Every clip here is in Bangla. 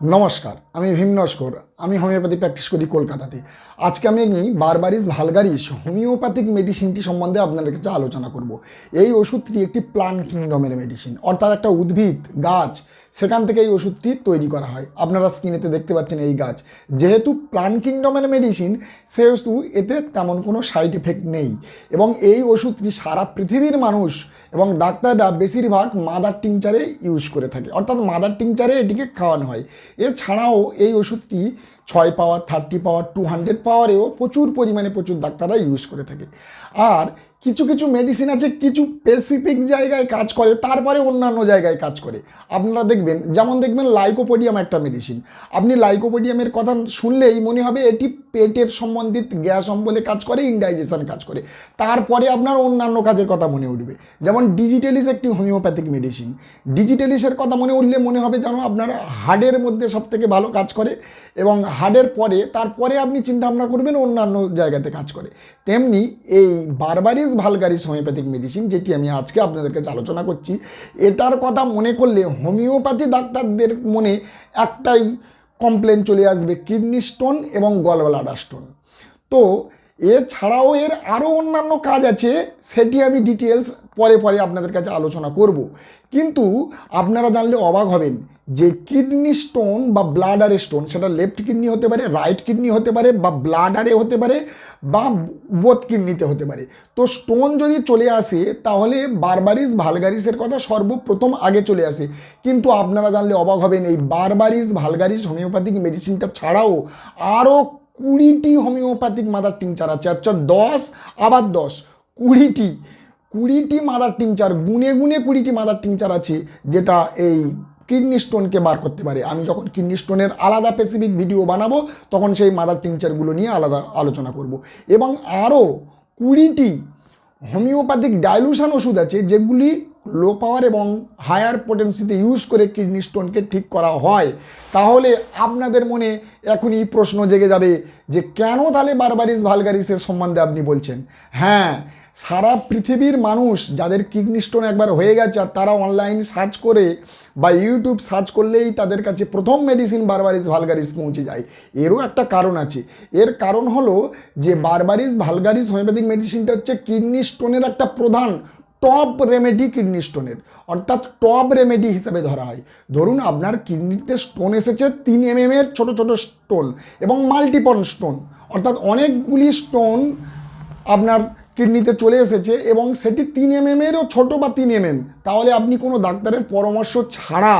নমস্কার, আমি ভীম নস্কর। আমি হোমিওপ্যাথি প্র্যাকটিস করি কলকাতাতে। আজকে আমি বারবারিস ভালগারিস হোমিওপ্যাথিক মেডিসিনটি সম্বন্ধে আপনাদের কাছে আলোচনা করব। এই ওষুধটি একটি প্লান্ট কিংডমের মেডিসিন, অর্থাৎ একটা উদ্ভিদ গাছ, সেখান থেকে এই ওষুধটি তৈরি করা হয়। আপনারা স্ক্রিনেতে দেখতে পাচ্ছেন এই গাছ। যেহেতু প্লান্ট কিংডমের মেডিসিন, সেহেতু এতে তেমন কোনো সাইড এফেক্ট নেই এবং এই ওষুধটি সারা পৃথিবীর মানুষ এবং ডাক্তাররা বেশিরভাগ মাদার টিংচারে ইউজ করে থাকে, অর্থাৎ মাদার টিংচারে এটিকে খাওয়ানো হয়। এছাড়াও এই ওষুধটি 6 পাওয়ার, 30 পাওয়ার, 200 পাওয়ারেও প্রচুর পরিমাণে ডাক্তাররা ইউজ করে থাকে। আর কিছু কিছু মেডিসিন আছে কিছু স্পেসিফিক জায়গায় কাজ করে, তারপরে অন্যান্য জায়গায় কাজ করে। আপনারা দেখবেন, যেমন দেখবেন লাইকোপোডিয়াম একটা মেডিসিন। আপনি লাইকোপোডিয়ামের কথা শুনলেই মনে হবে এটি পেটের সম্বন্ধিত গ্যাস অম্বলে কাজ করে, ইনডাইজেশন কাজ করে। তারপরে আপনার অন্যান্য কাজের কথা মনে উঠবে। যেমন ডিজিটালিস একটি হোমিওপ্যাথিক মেডিসিন। ডিজিটালিসের কথা মনে উঠলে মনে হবে যেন আপনার হার্টের মধ্যে সবথেকে ভালো কাজ করে এবং হার্টের পরে তারপরে আপনি চিন্তা ভাবনা করবেন অন্যান্য জায়গাতে কাজ করে। তেমনি এই বারবারিস ভালগারিস হোমিওপ্যাথিক মেডিসিন, যেটি আমি আজকে আপনাদের কাছে আলোচনা করছি, এটার কথা মনে করলে হোমিওপ্যাথি ডাক্তারদের মনে একটাই কমপ্লেন চলে আসবে, কিডনি স্টোন এবং গলব্লাডার স্টোন। তো এছাড়াও এর আরও অন্যান্য কাজ আছে, সেটি আমি ডিটেলস পরে পরে আপনাদের কাছে আলোচনা করব। কিন্তু আপনারা জানলে অবাক হবেন যে কিডনি স্টোন বা ব্লাডারে স্টোন, সেটা লেফট কিডনি হতে পারে, রাইট কিডনি হতে পারে, বা ব্লাডারে হতে পারে, বা বোথ কিডনিতে হতে পারে। তো স্টোন যদি চলে আসে তাহলে বারবারিস ভালগারিসের কথা সর্বপ্রথম আগে চলে আসে। কিন্তু আপনারা জানলে অবাক হবেন, এই বারবারিস ভালগারিস হোমিওপ্যাথিক মেডিসিনটা ছাড়াও আরও 20টি হোমিওপ্যাথিক মাদার টিংচার আছে। আচ্ছা, 10 আবার 10, 20টি মাদার টিংচার, গুনে গুনে 20টি মাদার টিংচার আছে, যেটা এই কিডনি স্টোনকে বার করতে পারে। আমি যখন কিডনি স্টোনের আলাদা স্পেসিফিক ভিডিও বানাবো তখন সেই মাদার টিংচারগুলো নিয়ে আলাদা আলোচনা করব। এবং আরও 20টি হোমিওপ্যাথিক ডাইলুশন ওষুধ আছে, যেগুলি লো পাওয়ার এবং হায়ার পোটেন্সিতে ইউজ করে কিডনি স্টোনকে ঠিক করা হয়। তাহলে আপনাদের মনে এখনই প্রশ্ন জেগে যাবে যে কেন তাহলে বারবারিস ভালগারিসের সম্বন্ধে আপনি বলছেন। হ্যাঁ, সারা পৃথিবীর মানুষ যাদের কিডনি স্টোন একবার হয়ে গেছে, আর তারা অনলাইন সার্চ করে বা ইউটিউব সার্চ করলেই তাদের কাছে প্রথম মেডিসিন বারবারিস ভালগারিস পৌঁছে যায়। এরও একটা কারণ আছে। এর কারণ হলো যে বারবারিস ভালগারিস হোমিওপ্যাথিক মেডিসিনটা হচ্ছে কিডনি স্টোনের একটা প্রধান টপ রেমেডি, কিডনি স্টোনের, অর্থাৎ টপ রেমেডি হিসাবে ধরা হয়। ধরুন আপনার কিডনিতে স্টোন এসেছে 3 mm এর ছোটো ছোটো স্টোন এবং মাল্টিপল স্টোন, অর্থাৎ অনেকগুলি স্টোন আপনার কিডনিতে চলে এসেছে এবং সেটি 3 mm এরও ছোটো বা 3 mm। তাহলে আপনি কোনো ডাক্তারের পরামর্শ ছাড়া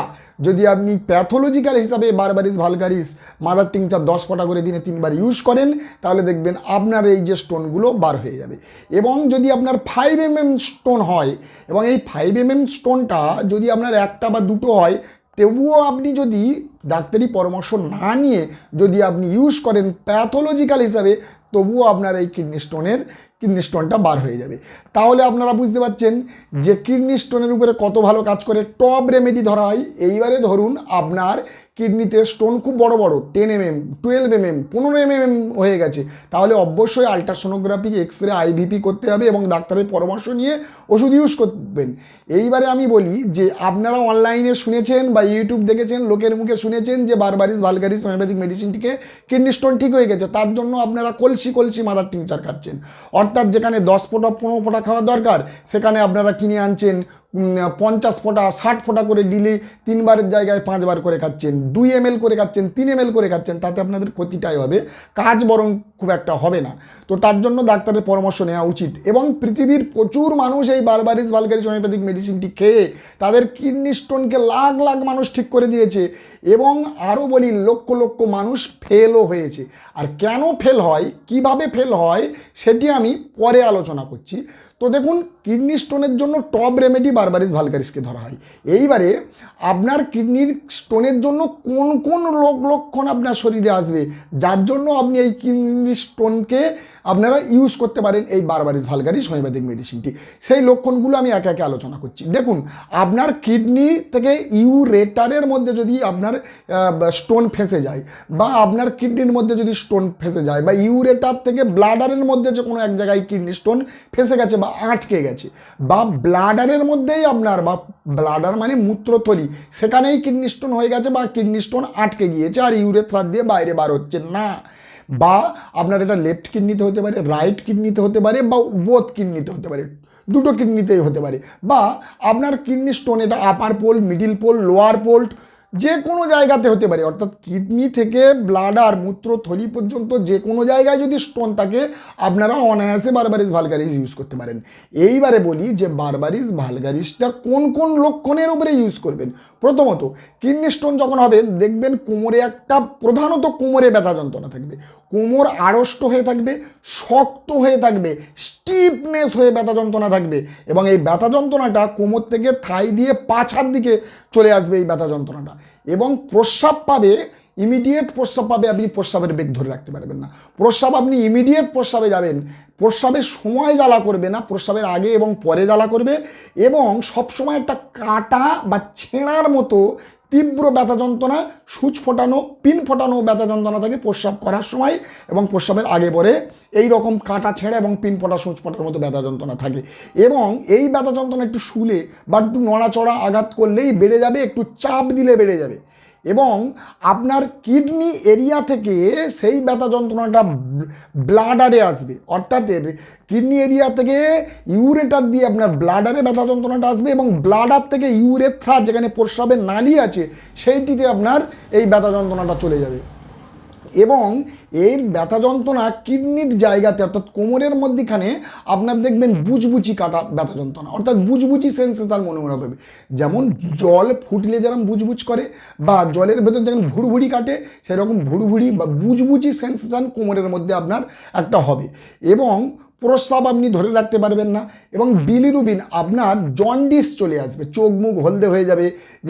যদি আপনি প্যাথোলজিক্যাল হিসাবে বারবারিস ভালগারিস মাদার টিংচার 10 ফোঁটা করে দিনে 3 বার ইউজ করেন, তাহলে দেখবেন আপনার এই যে স্টোনগুলো বার হয়ে যাবে। এবং যদি আপনার 5 mm স্টোন হয় এবং এই 5 mm স্টোনটা যদি আপনার একটা বা দুটো হয়, তবুও আপনি যদি ডাক্তারি পরামর্শ না নিয়ে যদি আপনি ইউজ করেন প্যাথোলজিক্যাল হিসাবে, তবুও আপনার এই কিডনি স্টোনটা বার হয়ে যাবে। তাহলে আপনারা বুঝতে পারছেন যে কিডনি স্টোনের উপরে কত ভালো কাজ করে, টপ রেমেডি ধরা হয়। এইবারে ধরুন আপনার কিডনিতে স্টোন খুব বড় বড় 10 mm, 12 mm, 15 mm হয়ে গেছে, তাহলে অবশ্যই আলট্রাসোনোগ্রাফি, এক্সরে, আইভিপি করতে হবে এবং ডাক্তারের পরামর্শ নিয়ে ওষুধ ইউজ করবেন। এইবারে আমি বলি যে আপনারা অনলাইনে শুনেছেন বা ইউটিউব দেখেছেন, লোকের মুখে শুনেছেন যে বারবারিস ভালগারিস হোমিওপ্যাথিক মেডিসিনটিকে কিডনি স্টোন ঠিক হয়ে গেছে, তার জন্য আপনারা কলসি কলসি মাদার টিংচার খাচ্ছেন। অর্থাৎ যেখানে 10 ফোঁটা 15 ফোঁটা খাওয়া দরকার, সেখানে আপনারা কিনে আনছেন 50 ফোঁটা 60 ফোঁটা করে, ডিলে 3 বারের জায়গায় 5 বার করে খাচ্ছেন, 2 ml করে খাচ্ছেন, 3 ml করে খাচ্ছেন। তাতে আপনাদের ক্ষতিটাই হবে, কাজ বরং খুব একটা হবে না। তো তার জন্য ডাক্তারের পরামর্শ নেওয়া উচিত। এবং পৃথিবীর প্রচুর মানুষ এই বারবারিস ভালগারিস হোমিওপ্যাথিক মেডিসিনটি খেয়ে তাদের কিডনি স্টোনকে লাখ লাখ মানুষ ঠিক করে দিয়েছে এবং আরও বলি লক্ষ লক্ষ মানুষ ফেলও হয়েছে। আর কেন ফেল হয়, কিভাবে ফেল হয়, সেটি আমি পরে আলোচনা করছি। তো দেখুন, কিডনি স্টোনের জন্য টপ রেমেডি বারবারিস ভালগারিসকে ধরা হয়। এইবারে আপনার কিডনির স্টোনের জন্য কোন কোন লক্ষণ আপনার শরীরে আসবে, যার জন্য আপনি এই কিডনি স্টোনকে আপনারা ইউজ করতে পারেন এই বারবারিস ভালগারিস হোমিওপ্যাথিক মেডিসিনটি, সেই লক্ষণগুলো আমি একে একে আলোচনা করছি। দেখুন, আপনার কিডনি থেকে ইউরেটারের মধ্যে যদি আপনার স্টোন ফেঁসে যায়, বা আপনার কিডনির মধ্যে যদি স্টোন ফেঁসে যায়, বা ইউরেটার থেকে ব্লাডারের মধ্যে যে কোনো এক জায়গায় কিডনি স্টোন ফেঁসে গেছে বা আটকে গেছে, বা ব্লাডারের মধ্যেই আপনার, বা ব্লাডার মানে মূত্রথলি, সেখানেই কিডনি স্টোন হয়ে গেছে বা কিডনি স্টোন আটকে গিয়েছে আর ইউরেথ্রা দিয়ে বাইরে বার হচ্ছে না, বা আপনার এটা লেফট কিডনিতে হতে পারে, রাইট কিডনিতে হতে পারে, বা বোথ কিডনিতে হতে পারে, দুটো কিডনিতেই হতে পারে, বা আপনার কিডনি স্টোন এটা আপার পোল, মিডিল পোল, লোয়ার পোল্ট, যে কোনো জায়গাতে হতে পারে। অর্থাৎ কিডনি থেকে ব্লাডার মূত্রথলি পর্যন্ত যে কোনো জায়গায় যদি স্টোন থাকে আপনারা অনায়াসে বারবারিস ভালগারিস ইউজ করতে পারেন। এইবারে বলি যে বারবারিস ভালগারিসটা কোন কোন লক্ষণের উপরে ইউজ করবেন। প্রথমত, কিডনি স্টোন যখন হবে দেখবেন কোমরে একটা, প্রধানত কোমরে ব্যথা যন্ত্রণা থাকবে, কোমর আড়ষ্ট হয়ে থাকবে, শক্ত হয়ে থাকবে, স্টিফনেস হয়ে ব্যথা যন্ত্রণা থাকবে, এবং এই ব্যথা যন্ত্রণাটা কোমর থেকে থাই দিয়ে পাছার দিকে চলে আসবে এই ব্যথা যন্ত্রণাটা, এবং প্রস্রাব পাবে, ইমিডিয়েট প্রস্রাব পাবে, আপনি প্রস্রাবের বেগ ধরে রাখতে পারবেন না, প্রস্রাব আপনি ইমিডিয়েট প্রস্রাবে যাবেন, প্রস্রাবের সময় জ্বালা করবে না, প্রস্রাবের আগে এবং পরে জ্বালা করবে, এবং সবসময় একটা কাটা বা ছেঁড়ার মতো তীব্র ব্যথা যন্ত্রণা, সূচ ফোটানো, পিন ফোটানো ব্যথা যন্ত্রণা থাকে প্রস্রাব করার সময় এবং প্রস্রাবের আগে পরে, এই রকম কাটা ছেঁড়া এবং পিন ফোটা, সূচ ফোটার মতো ব্যথা যন্ত্রণা থাকে, এবং এই ব্যথা যন্ত্রণা একটু শুলে বা একটু নড়াচড়া আঘাত করলেই বেড়ে যাবে, একটু চাপ দিলে বেড়ে যাবে, এবং আপনার কিডনি এরিয়া থেকে সেই ব্যথা যন্ত্রণাটা ব্লাডারে আসবে, অর্থাৎ কিডনি এরিয়া থেকে ইউরেটার দিয়ে আপনার ব্লাডারে ব্যথা যন্ত্রণাটা আসবে, এবং ব্লাডার থেকে ইউরেথ্রা যেখানে প্রস্রাবের নালী আছে সেইটিতে আপনার এই ব্যথা যন্ত্রণাটা চলে যাবে, এবং এর ব্যথা যন্ত্রণা কিডনির জায়গাতে অর্থাৎ কোমরের মধ্যেখানে আপনার দেখবেন বুজবুজি কাটা ব্যথা যন্ত্রণা, অর্থাৎ বুজবুজি সেন্সেশন মনে হবে, যেমন জল ফুটলে যেরকম বুজবুজ করে বা জলের ভেতর যখন ভুড়ভুড়ি কাটে সেরকম ভুড়ভুড়ি বা বুজবুজি সেন্সেশন কোমরের মধ্যে আপনার একটা হবে, এবং প্রস্রাব আপনি ধরে রাখতে পারবেন না, এবং বিলিরুবিন আপনার জন্ডিস চলে আসবে, চোখ মুখ হলদে হয়ে যাবে,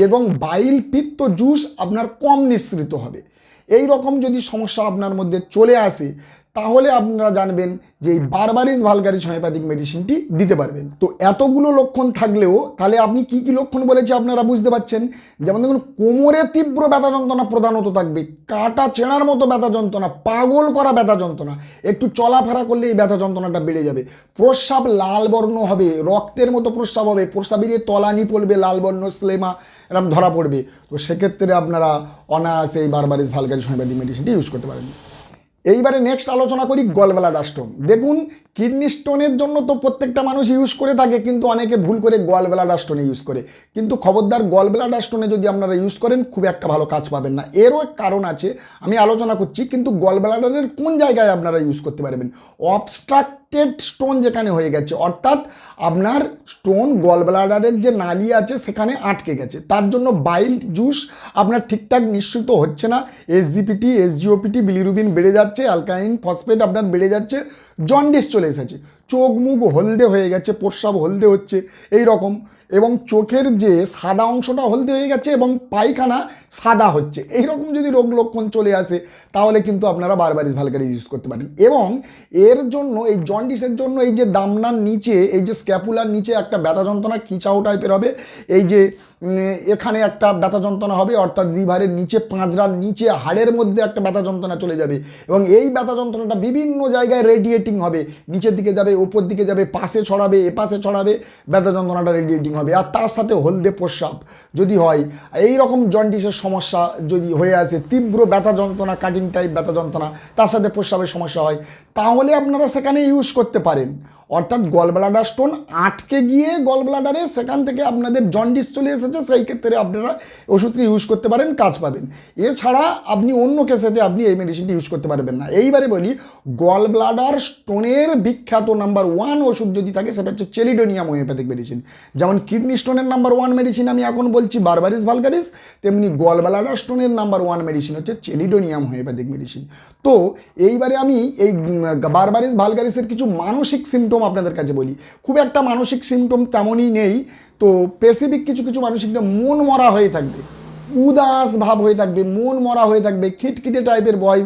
এবং বাইল পিত্ত জুস আপনার কম নিঃসৃত হবে। এই রকম যদি সমস্যা আপনার মধ্যে চলে আসে তাহলে আপনারা জানবেন যে এই বারবারিস ভালগারিস হোমিওপ্যাথিক মেডিসিনটি দিতে পারবেন। তো এতগুলো লক্ষণ থাকলেও তাহলে আপনি কি কি লক্ষণ বলেছি আপনারা বুঝতে পারছেন। যেমন দেখুন, কোমরে তীব্র ব্যথা যন্ত্রণা প্রধানত থাকবে, কাটা চেনার মতো ব্যথা যন্ত্রণা, পাগল করা ব্যথা যন্ত্রণা, একটু চলাফেরা করলে এই ব্যথা যন্ত্রণাটা বেড়ে যাবে, প্রস্রাব লাল বর্ণ হবে, রক্তের মতো প্রস্রাব হবে, প্রস্রাবের তলানি পড়বে, লাল বর্ণ স্লেমা এরকম ধরা পড়বে। তো সেক্ষেত্রে আপনারা অনায়াসে এই বারবারিস ভালগারিস হোমিওপ্যাথিক মেডিসিনটি ইউজ করতে পারেন। এইবারে নেক্সট আলোচনা করি গলব্লাডার স্টোন। দেখুন, কিডনি স্টোনের জন্য তো প্রত্যেকটা মানুষ ইউজ করে থাকে, কিন্তু অনেকে ভুল করে গলব্লাডার স্টোনে ইউজ করে, কিন্তু খবরদার গলব্লাডার স্টোনে যদি আপনারা ইউজ করেন খুব একটা ভালো কাজ পাবেন না। এরও এক কারণ আছে, আমি আলোচনা করছি, কিন্তু গলব্লাডারের কোন জায়গায় আপনারা ইউজ করতে পারবেন। অবস্ট্রাক্টেড স্টোন যেখানে হয়ে গেছে, অর্থাৎ আপনার স্টোন গলব্লাডারের যে নালী আছে সেখানে আটকে গেছে, তার জন্য বাইল জুস আপনার ঠিকঠাক নিঃসৃত হচ্ছে না, এসজিপিটি, এসজিওপিটি, বিলিরুবিন বেড়ে যাচ্ছে, অ্যালকালাইন ফসফেট আপনার বেড়ে যাচ্ছে, জন্ডিস চলে এসেছে, চোখ মুখ হলদে হয়ে গেছে, প্রস্রাব হলদে হচ্ছে এই রকম, এবং চোখের যে সাদা অংশটা হলদে হয়ে গেছে এবং পায়খানা সাদা হচ্ছে, এইরকম যদি রোগ লক্ষণ চলে আসে তাহলে কিন্তু আপনারা বারবারিস ভালগারিস ইউজ করতে পারেন। এবং এর জন্য, এই জন্ডিসের জন্য, এই যে দামনার নিচে, এই যে স্ক্যাপুলার নিচে একটা ব্যথা যন্ত্রণা খিঁচাও টাইপের হবে, এই যে এখানে একটা ব্যথা যন্ত্রণা হবে, অর্থাৎ লিভারের নিচে, পাঁজরার নিচে, হাড়ের মধ্যে একটা ব্যথা যন্ত্রণা চলে যাবে, এবং এই ব্যথা যন্ত্রণাটা বিভিন্ন জায়গায় রেডিয়েটিং হবে, নিচের দিকে যাবে, উপর দিকে যাবে, পাশে ছড়াবে, এপাশে ছড়াবে, ব্যথা যন্ত্রণাটা রেডিয়েটিং হবে, আর তার সাথে হলদে প্রস্রাব যদি হয়, এই রকম জন্ডিসের সমস্যা যদি হয়ে আসে, তীব্র ব্যথা যন্ত্রণা, কাটিং টাইপ ব্যথা যন্ত্রণা, তার সাথে প্রস্রাবের সমস্যা হয়, তাহলে আপনারা সেখানে ইউজ করতে পারেন। অর্থাৎ গলব্লাডার স্টোন আটকে গিয়ে গলব্লাডারে সেখান থেকে আপনাদের জন্ডিস চলে এসেছে, সেই ক্ষেত্রে আপনারা ওষুধটি ইউজ করতে পারেন, কাজ পাবেন। এছাড়া আপনি অন্য কেসেতে আপনি এই মেডিসিনটি ইউজ করতে পারবেন না। এইবারে বলি, গলব্লাডার স্টোনের বিখ্যাত নাম্বার 1 ওষুধ যদি থাকে সেটা হচ্ছে চেলিডোনিয়াম হোমিওপ্যাথিক মেডিসিন। যেমন কিডনি স্টোনের নাম্বার 1 মেডিসিন আমি এখন বলছি বারবারিস ভালগারিস, তেমনি গলব্লাডার স্টোনের নাম্বার 1 মেডিসিন হচ্ছে চেলিডোনিয়াম হোমিওপ্যাথিক মেডিসিন। তো এইবারে আমি এই বারবারিস ভালগারিসের কিছু মানসিক সিমটম আপনাদের কাছে বলি। খুব একটা মানসিক সিমটম তেমনই নেই, তো স্পেসিফিক কিছু কিছু মানসিক, মন মরা হয়ে থাকবে, উদাস ভাব হয়ে থাকবে, মন মরা হয়ে থাকবে, খিটখিটে টাইপের ভয়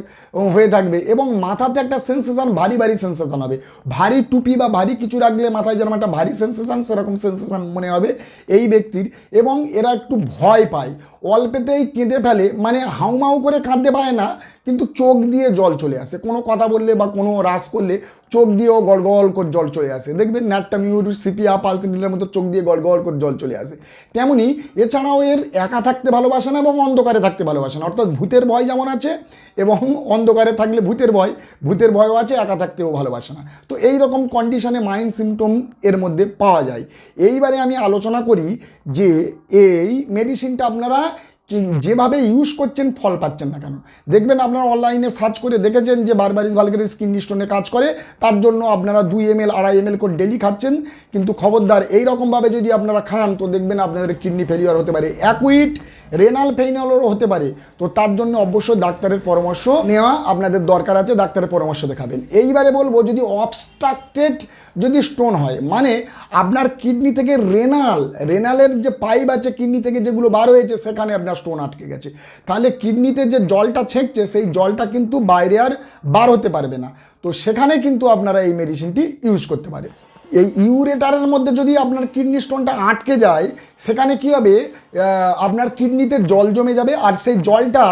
হয়ে থাকবে, এবং মাথাতে একটা সেন্সেশন, ভারী ভারী সেন্সেশন হবে, ভারী টুপি বা ভারী কিছু রাখলে মাথায় যেরকম একটা ভারী সেন্সেশন, সেরকম সেন্সেশন মনে হবে এই ব্যক্তির, এবং এরা একটু ভয় পায়, অল্পেতেই কেঁদে ফেলে, মানে হাউমাউ করে কাঁদতে পারে না, কিন্তু চোখ দিয়ে জল চলে আসে, কোনো কথা বললে বা কোনো রাস করলে চোখ দিয়েও গড় গড় করে জল চলে আসে। দেখবেন ন্যাট্টা মিউর, সিপিয়া, পালসিডিলের মতো চোখ দিয়ে গড় গড় করে জল চলে আসে। তেমনি এছাড়াও এর একা থাকতে ভালোবাসে না এবং অন্ধকারে থাকতে ভালোবাসে না, অর্থাৎ ভূতের ভয় যেমন আছে এবং অন্ধকারে থাকলে ভূতের ভয়ও আছে, একা থাকতেও ভালোবাসে না। তো এই রকম কন্ডিশনে মাইন্ড সিমটম এর মধ্যে পাওয়া যায়। এইবারে আমি আলোচনা করি যে এই মেডিসিনটা আপনারা যেভাবে ইউজ করছেন ফল পাচ্ছেন না কেন। দেখবেন আপনারা অনলাইনে সার্চ করে দেখেছেন যে বারবারিস ভালগারিস কিডনি স্টোনে কাজ করে, তার জন্য আপনারা 2 ml 2.5 ml করে ডেলি খাচ্ছেন, কিন্তু খবরদার এইরকমভাবে যদি আপনারা খান তো দেখবেন আপনাদের কিডনি ফেলিওর হতে পারে, অ্যাকুইট রেনাল ফেইলিওরও হতে পারে। তো তার জন্য অবশ্যই ডাক্তারের পরামর্শ নেওয়া আপনাদের দরকার আছে, ডাক্তারের পরামর্শ দেখাবেন। এইবারে বলবো যদি অবস্ট্রাক্টেড যদি স্টোন হয়, মানে আপনার কিডনি থেকে রেনালের যে পাইপ আছে কিডনি থেকে যেগুলো বার হয়েছে সেখানে আপনার স্টোন আটকে গেছে, তাহলে কিডনিতে যে জলটা ছেঁকছে সেই জলটা কিন্তু বাইরে আর বার হতে পারবে না। তো সেখানে কিন্তু আপনারা এই মেডিসিনটি ইউজ করতে পারেন। এই ইউরেটারের মধ্যে যদি আপনার কিডনি স্টোনটা আটকে যায়, সেখানে কী হবে, আপনার কিডনিতে জল জমে যাবে, আর সেই জলটা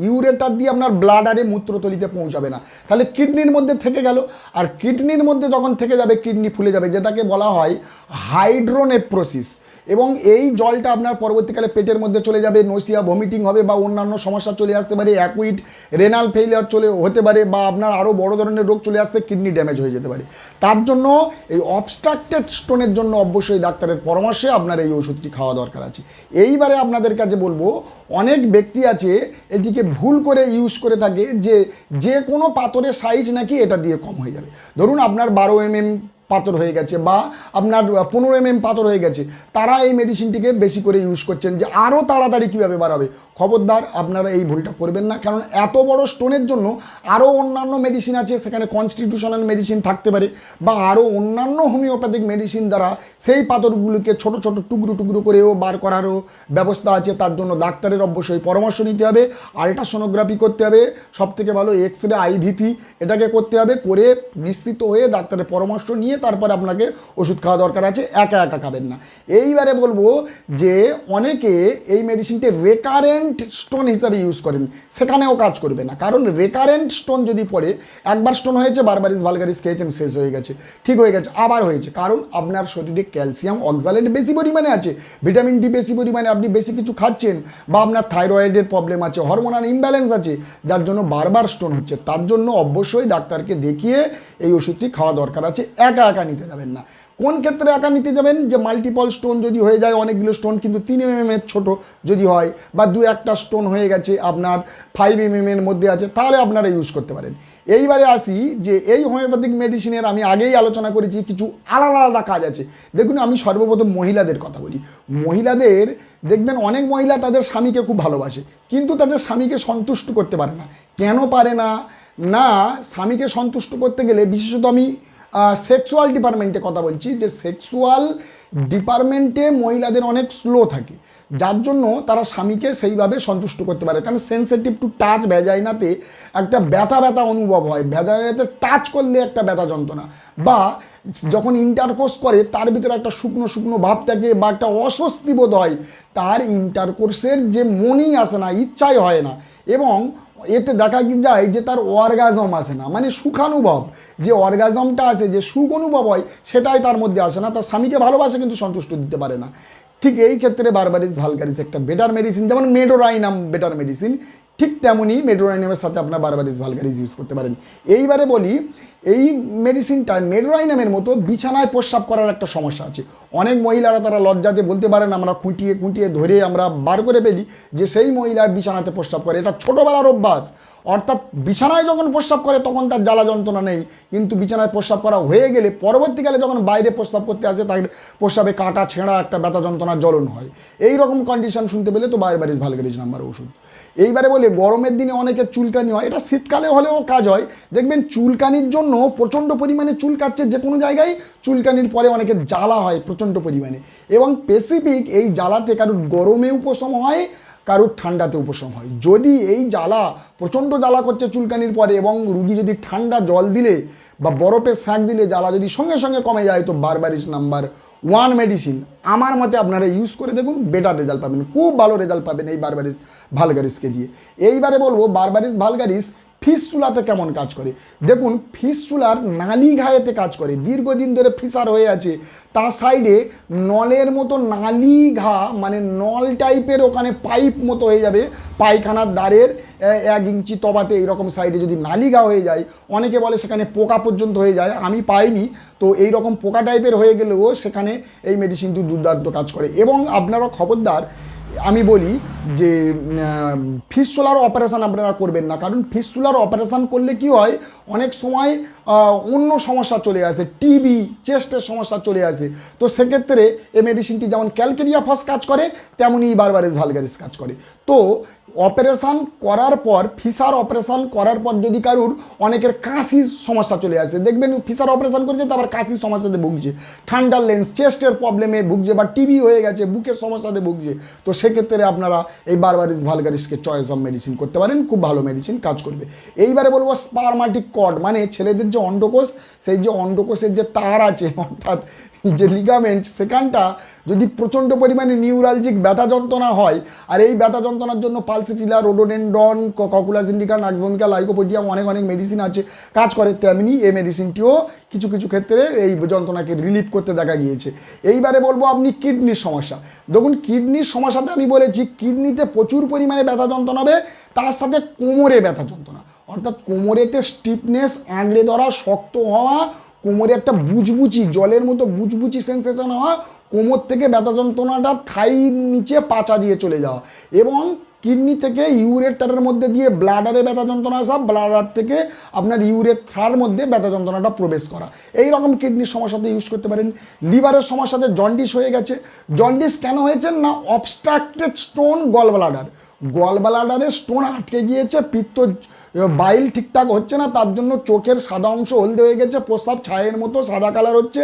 ইউরেটার দিয়ে আপনার ব্লাডারে মূত্রতলিতে পৌঁছাবে না, তাহলে কিডনির মধ্যে থেকে গেল। আর কিডনির মধ্যে যখন থেকে যাবে কিডনি ফুলে যাবে, যেটাকে বলা হয় হাইড্রোনেফ্রোসিস, এবং এই জলটা আপনার পরবর্তীকালে পেটের মধ্যে চলে যাবে, নসিয়া ভমিটিং হবে বা অন্যান্য সমস্যা চলে আসতে পারে, অ্যাকুইট রেনাল ফেইলিয়ার হতে পারে, বা আপনার আরও বড় ধরনের রোগ চলে আসতে কিডনি ড্যামেজ হয়ে যেতে পারে। তার জন্য এই অবস্ট্রাক্টেড স্টোনের জন্য অবশ্যই ডাক্তারের পরামর্শে আপনার এই ওষুধটি খাওয়া দরকার আছে। এইবারে আপনাদের কাছে বলবো, অনেক ব্যক্তি আছে এটিকে ভুল করে ইউজ করে থাকে যে কোনো পাথরের সাইজ নাকি এটা দিয়ে কম হয়ে যাবে। ধরুন আপনার 12 mm পাথর হয়ে গেছে বা আপনার 15 mm পাথর হয়ে গেছে, তারা এই মেডিসিনটিকে বেশি করে ইউজ করছেন যে আরও তাড়াতাড়ি কীভাবে বাড়াবে। খবরদার আপনারা এই ভুলটা করবেন না, কারণ এত বড় স্টোনের জন্য আরও অন্যান্য মেডিসিন আছে, সেখানে কনস্টিটিউশনাল মেডিসিন থাকতে পারে বা আরও অন্যান্য হোমিওপ্যাথিক মেডিসিন দ্বারা সেই পাথরগুলোকে ছোট ছোট টুকরো টুকরো করেও বার করারও ব্যবস্থা আছে। তার জন্য ডাক্তারের অবশ্যই পরামর্শ নিতে হবে, আল্ট্রাসোনোগ্রাফি করতে হবে, সবথেকে ভালো এক্স-রে আইভিপি এটাকে করতে হবে, করে নিশ্চিত হয়ে ডাক্তারের পরামর্শ নিয়ে তারপরে আপনাকে ওষুধ খাওয়া দরকার আছে, একা একা খাবেন না। এইবারে বলবো যে অনেকে এই মেডিসিনটি রেকারেন্ট স্টোন হিসাবে ইউজ করেন, সেখানেও কাজ করবে না, কারণ রেকারেন্ট স্টোন যদি পড়ে, একবার স্টোন হয়েছে বারবারিস ভালগারিস খেয়েছেন শেষ হয়ে গেছে, ঠিক হয়ে গেছে, আবার হয়েছে, কারণ আপনার শরীরে ক্যালসিয়াম অক্সালেট বেশি পরিমাণে আছে, ভিটামিন ডি বেশি পরিমাণে, আপনি বেশি কিছু খাচ্ছেন, বা আপনার থাইরয়েডের প্রবলেম আছে, হরমোনাল ইমব্যালেন্স আছে, যার জন্য বারবার স্টোন হচ্ছে। তার জন্য অবশ্যই ডাক্তারকে দেখিয়ে এই ওষুধটি খাওয়া দরকার আছে, একা একা নিতে যাবেন না। কোন ক্ষেত্রে একা নিতে যাবেন, যে মাল্টিপল স্টোন যদি হয়ে যায়, অনেকগুলো স্টোন কিন্তু 3 mm এর ছোটো যদি হয়, বা 2-1টা স্টোন হয়ে গেছে আপনার 5 mm এর মধ্যে আছে, তাহলে আপনারা ইউজ করতে পারেন। এইবারে আসি যে এই হোমিওপ্যাথিক মেডিসিনের আমি আগেই আলোচনা করেছি কিছু আলাদা আলাদা কাজ আছে। দেখুন আমি সর্বপ্রথম মহিলাদের কথা বলি। মহিলাদের দেখবেন অনেক মহিলা তাদের স্বামীকে খুব ভালোবাসে, কিন্তু তাদের স্বামীকে সন্তুষ্ট করতে পারে না। কেন পারে না? না, স্বামীকে সন্তুষ্ট করতে গেলে, বিশেষত আমি সেক্সুয়াল ডিপার্টমেন্টে কথা বলছি, যে সেক্সুয়াল ডিপার্টমেন্টে মহিলাদের অনেক স্লো থাকে, যার জন্য তারা স্বামীকে সেইভাবে সন্তুষ্ট করতে পারে, কারণ সেন্সিটিভ টু টাচ, ভ্যাজাইনাতে একটা ব্যথা ব্যথা অনুভব হয়, ভ্যাজাইনাতে টাচ করলে একটা ব্যথা যন্ত্রণা, বা যখন ইন্টারকোর্স করে তার ভিতরে একটা শুকনো শুকনো ভাব থাকে বা একটা অস্বস্তি বোধ হয়, তার ইন্টারকোর্সের যে মনই আসে না, ইচ্ছাই হয় না, এবং এতে দেখা যায় যে তার অর্গাজম আসে না, মানে সুখানুভব, যে অর্গাজমটা আসে, যে সুখ অনুভব হয়, সেটাই তার মধ্যে আসে না। তার স্বামীকে ভালোবাসে কিন্তু সন্তুষ্ট দিতে পারে না। ঠিক এই ক্ষেত্রে বারবারিস ভালগারিস একটা বেটার মেডিসিন, যেমন মেডোরাইনাম বেটার মেডিসিন, ঠিক তেমনই মেডোরাইনামের সাথে আপনার বারবারিস ভালগারিস ইউজ করতে পারেন। এইবারে বলি, এই মেডিসিনটা মেডোরাইনামের মতো বিছানায় প্রস্রাব করার একটা সমস্যা আছে। অনেক মহিলারা তারা লজ্জাতে বলতে পারেন, আমরা খুঁটিয়ে খুঁটিয়ে ধরে আমরা বার করে ফেলি যে সেই মহিলার বিছানাতে প্রস্রাব করে, এটা ছোটোবেলার অভ্যাস। অর্থাৎ বিছানায় যখন প্রস্রাব করে তখন তার জ্বালা যন্ত্রণা নেই, কিন্তু বিছানায় প্রস্রাব করা হয়ে গেলে পরবর্তীকালে যখন বাইরে প্রস্রাব করতে আসে তার প্রস্রাবে কাটা ছেঁড়া একটা ব্যথা যন্ত্রণা জ্বলন হয়। এই রকম কন্ডিশন শুনতে পেলে তো বারবারিস ভালগারিস নাম্বার ওষুধ। এইবারে বলে গরমের দিনে অনেকের চুলকানি হয়, এটা শীতকালে হলেও কাজ হয়। দেখবেন চুলকানির জন্য প্রচণ্ড পরিমাণে চুলকাচ্ছে, যে কোনো জায়গায় চুলকানির পরে অনেকের জ্বালা হয় প্রচণ্ড পরিমাণে, এবং স্পেসিফিক এই জ্বালাতে কারোর গরমে উপশম হয়, কারোর ঠান্ডাতে উপশম হয়। যদি এই জ্বালা প্রচণ্ড জ্বালা করছে চুলকানির পরে, এবং রুগী যদি ঠান্ডা জল দিলে বা বরফের শাঁক দিলে জ্বালা যদি সঙ্গে সঙ্গে কমে যায়, তো বারবারিস নাম্বার ওয়ান মেডিসিন আমার মতে আপনারা ইউজ করে দেখুন, বেটার রেজাল্ট পাবেন, খুব ভালো রেজাল্ট পাবেন এই বারবারিস ভালগারিসকে দিয়ে। এইবারে বলবো বারবারিস ভালগারিস ফিস্টুলাতে কেমন কাজ করে। দেখুন ফিস্টুলার নালি ঘায়েতে কাজ করে, দীর্ঘদিন ধরে ফিসার হয়ে আছে, তার সাইডে নলের মতো নালি ঘা, মানে নল টাইপের ওখানে পাইপ মতো হয়ে যাবে, পায়খানার দ্বারের 1 ইঞ্চি তবাতে এইরকম সাইডে যদি নালি ঘা হয়ে যায়, অনেকে বলে সেখানে পোকা পর্যন্ত হয়ে যায়, আমি পাইনি, তো এই রকম পোকা টাইপের হয়ে গেলেও সেখানে এই মেডিসিনটি দুর্দান্ত কাজ করে। এবং আপনারা খবরদার আমি বলি যে ফিস্টুলার অপারেশান আপনারা করবেন না, কারণ ফিস্টুলার অপারেশান করলে কি হয়, অনেক সময় অন্য সমস্যা চলে আসে, টিবি, চেস্টের সমস্যা চলে আসে, তো সেক্ষেত্রে এই মেডিসিনটি যেমন ক্যালকেরিয়া ফস কাজ করে তেমনই বারবারিস ভালগারিস কাজ করে। তো অপারেশান করার পর, ফিসার অপারেশান করার পর যদি কারুর অনেকের কাশির সমস্যা চলে আসে, দেখবেন ফিসার অপারেশান করেছে তারপর কাশির সমস্যাতে ভুগছে, ঠান্ডার লেন্স, চেস্টের প্রবলেমে ভুগছে, বা টিবি হয়ে গেছে, বুকের সমস্যাতে ভুগছে, তো সেক্ষেত্রে আপনারা এই বারবারিস ভালগারিসকে চয়েস অফ মেডিসিন করতে পারেন, খুব ভালো মেডিসিন কাজ করবে। এইবারে বলবো স্পারমাটিক কর্ড, মানে ছেলেদের যে অন্ডকোষ, সেই যে অন্ডকোষের যে তার আছে, অর্থাৎ যে লিগামেন্ট, সেখানটা যদি প্রচণ্ড পরিমাণে নিউরালজিক ব্যথা যন্ত্রণা হয়, আর এই ব্যথা যন্ত্রণার জন্য Pulsatilla, Rhododendron, Cocculus indica, nux vomica, Lycopodium, অনেক মেডিসিন আছে কাজ করে, তেমনি এই মেডিসিনটিও কিছু কিছু ক্ষেত্রে এই যন্ত্রণাকে রিলিফ করতে দেখা গিয়েছে। এইবারে বলবো আপনি কিডনির সমস্যা, দেখুন কিডনির সমস্যাতে আমি বলেছি কিডনিতে প্রচুর পরিমাণে ব্যথা যন্ত্রণা হবে, তার সাথে কোমরে ব্যথা যন্ত্রণা, অর্থাৎ কোমরেতে স্টিফনেস, আঁকড়ে ধরা, শক্ত হওয়া, কোমরে একটা বুজবুচি, জলের মতো বুজবুচি সেন্সেশন হওয়া, কোমর থেকে ব্যথা যন্ত্রণাটা থাইয়ের নিচে পাচা দিয়ে চলে যাওয়া, এবং কিডনি থেকে ইউরেটারের মধ্যে দিয়ে ব্লাডারে ব্যথা যন্ত্রণা আসা, ব্লাডার থেকে আপনার ইউরেথ্রার মধ্যে ব্যথা যন্ত্রণাটা প্রবেশ করা, এই রকম কিডনির সমস্যাতে ইউজ করতে পারেন। লিভারের সমস্যাতে জন্ডিস হয়ে গেছে, জন্ডিস কেন হয়েছে না, অবস্ট্রাক্টেড স্টোন গল ব্লাডার, গল ব্লাডারে স্টোন আটকে গিয়েছে, পিত্ত বাইল ঠিকঠাক হচ্ছে না, তার জন্য চোখের সাদা অংশ হলদে হয়ে গেছে, প্রস্রাব ছায়ের মতো সাদা কালার হচ্ছে,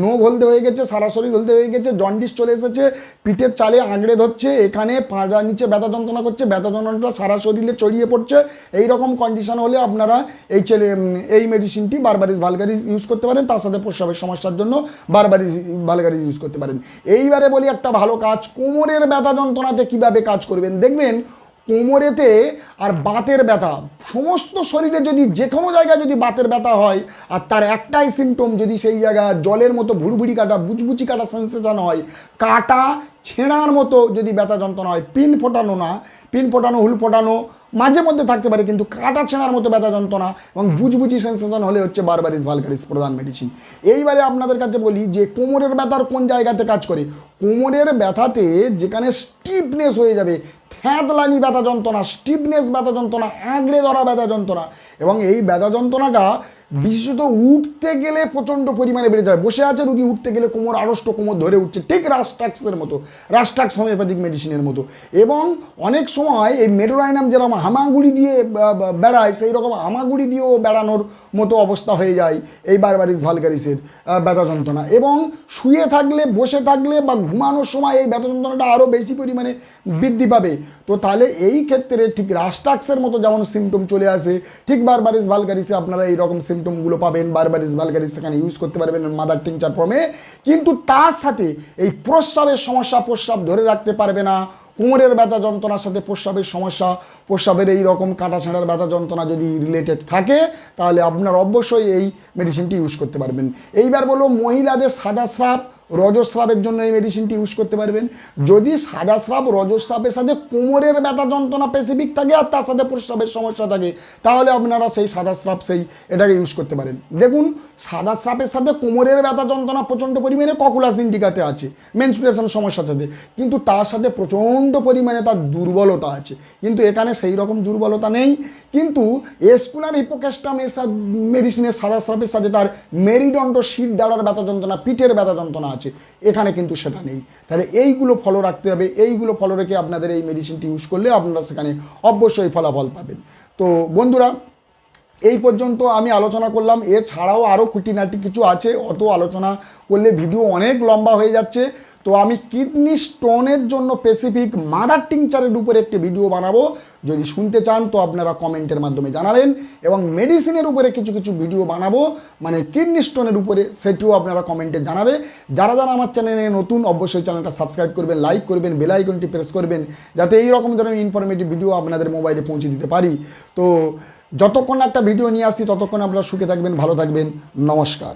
নোখ হলদে হয়ে গেছে, সারা শরীর হলদে হয়ে গেছে, জন্ডিস চলে এসেছে, পিঠের চালে আঁকড়ে ধরছে, এখানে পাঁজরার নিচে ব্যথা যন্ত্রণা করছে, ব্যথা যন্ত্রণাটা সারা শরীরে ছড়িয়ে পড়ছে, এই রকম কন্ডিশন হলে আপনারা এই মেডিসিনটি বারবারিস ভালগারিস ইউজ করতে পারেন, তার সাথে প্রস্রাবের সমস্যার জন্য বারবারিস ভালগারিস ইউজ করতে পারেন। এইবারে বলি একটা ভালো কাজ, কোমরের ব্যথা যন্ত্রণাতে কীভাবে কাজ করবেন। দেখবেন কোমরেতে আর বাতের ব্যথা, সমস্ত শরীরে যদি যে কোনো জায়গায় যদি বাতের ব্যথা হয়, আর তার একটাই সিমটম, যদি সেই জায়গায় জলের মতো ভুড়ভুড়ি কাটা, বুচবুচি কাটা সেন্সেশন হয়, কাটা ছেঁড়ার মতো যদি ব্যথা যন্ত্রণা হয়, পিন ফোটানো না, পিন ফোটানো, হুল ফোটানো মাঝে মধ্যে থাকতে পারে, কিন্তু কাটা ছেঁড়ার মতো ব্যথা যন্ত্রণা এবং বুচবুচি সেন্সেশন হলে হচ্ছে বারবারিস ভালগারিস প্রধান মেডিসিন। এইবারে আপনাদের কাছে বলি যে কোমরের ব্যথার কোন জায়গাতে কাজ করে। কোমরের ব্যথাতে যেখানে স্টিফনেস হয়ে যাবে, থ্যাঁতলানি ব্যথা যন্ত্রণা, স্টিফনেস ব্যথা যন্ত্রণা, আঁকড়ে ধরা ব্যথা যন্ত্রণা, এবং এই ব্যথা যন্ত্রণাটা বিশেষত উঠতে গেলে প্রচণ্ড পরিমাণে বেড়ে যায়, বসে আছে রুগী, উঠতে গেলে কোমর আড়ষ্ট, কোমর ধরে উঠছে, ঠিক রাস্ট্রাক্সের মতো, রাস্ট্রাক্স হোমিওপ্যাথিক মেডিসিনের মতো। এবং অনেক সময় এই মেডোরাইনাম যেরকম হামাগুড়ি দিয়ে বেড়ায়, সেই রকম হামাগুড়ি দিয়েও বেড়ানোর মতো অবস্থা হয়ে যায় এই বারবারিস ভালগারিসের ব্যথা যন্ত্রণা। এবং শুয়ে থাকলে, বসে থাকলে বা ঘুমানোর সময় এই ব্যথা যন্ত্রণাটা আরও বেশি পরিমাণে বৃদ্ধি পাবে। তো তাহলে এই ক্ষেত্রে ঠিক রাস্ট্রাক্সের মতো যেমন সিমটম চলে আসে, ঠিক বারবারিস ভালগারিসে আপনারা এইরকম সিমটমগুলো পাবেন। বারবারিস ভালগারিস সেখানে ইউজ করতে পারবেন মাদার টিংচার ফর্মে, কিন্তু তার সাথে এই প্রস্রাবের সমস্যা, প্রস্রাব ধরে রাখতে পারবে না, কোমরের ব্যথা যন্ত্রণার সাথে প্রস্রাবের সমস্যা, প্রস্রাবের এই রকম কাটা ছেঁড়ার ব্যথা যন্ত্রণা যদি রিলেটেড থাকে, তাহলে আপনার অবশ্যই এই মেডিসিনটি ইউজ করতে পারবেন। এইবার বলো মহিলাদের সাদা স্রাব, রজস্রাবের জন্য এই মেডিসিনটি ইউজ করতে পারবেন। যদি সাদা স্রাব, রজস্রাবের সাথে কোমরের ব্যথা যন্ত্রণা স্পেসিফিক থাকে আর তার সাথে প্রস্রাবের সমস্যা থাকে, তাহলে আপনারা সেই সাদা স্রাব, এটাকে ইউজ করতে পারেন। দেখুন সাদা স্রাবের সাথে কোমরের ব্যথা যন্ত্রণা প্রচণ্ড পরিমাণে ককুলাস ইন্ডিকাতে আছে, মেনস্ট্রুয়েশন সমস্যার সাথে, কিন্তু তার সাথে প্রচণ্ড পরিমাণে তার দুর্বলতা আছে, কিন্তু এখানে সেই রকম দুর্বলতা নেই। কিন্তু এসকুলার হিপোক্যাস্টাম মেডিসিনের সাদা স্রাবের সাথে তার মেরুদণ্ড, শির দাঁড়ার ব্যথা যন্ত্রণা, পিঠের ব্যথা যন্ত্রণা আছে, এখানে কিন্তু সেটা নেই। তাহলে এইগুলো ফলো রাখতে হবে, এইগুলো ফলো রেখে আপনাদের এই মেডিসিনটি ইউজ করলে আপনারা সেখানে অবশ্যই ফলাফল পাবেন। তো বন্ধুরা, এই পর্যন্ত আমি আলোচনা করলাম, এছাড়াও আরও খুঁটিনাটি কিছু আছে, অত আলোচনা করলে ভিডিও অনেক লম্বা হয়ে যাচ্ছে। তো আমি কিডনি স্টোনের জন্য স্পেসিফিক মাদার টিংচারের উপরে একটি ভিডিও বানাবো। যদি শুনতে চান তো আপনারা কমেন্টের মাধ্যমে জানাবেন, এবং মেডিসিনের উপরে কিছু কিছু ভিডিও বানাবো মানে কিডনি স্টোনের উপরে, সেটিও আপনারা কমেন্টে জানাবে। যারা যারা আমার চ্যানেলে নতুন অবশ্যই চ্যানেলটা সাবস্ক্রাইব করবেন, লাইক করবেন, বেল আইকনটি প্রেস করবেন, যাতে এই রকম ধরনের ইনফরমেটিভ ভিডিও আপনাদের মোবাইলে পৌঁছে দিতে পারি। তো যতক্ষণ একটা ভিডিও নিয়ে আসি ততক্ষণ আপনারা সুখে থাকবেন, ভালো থাকবেন। নমস্কার।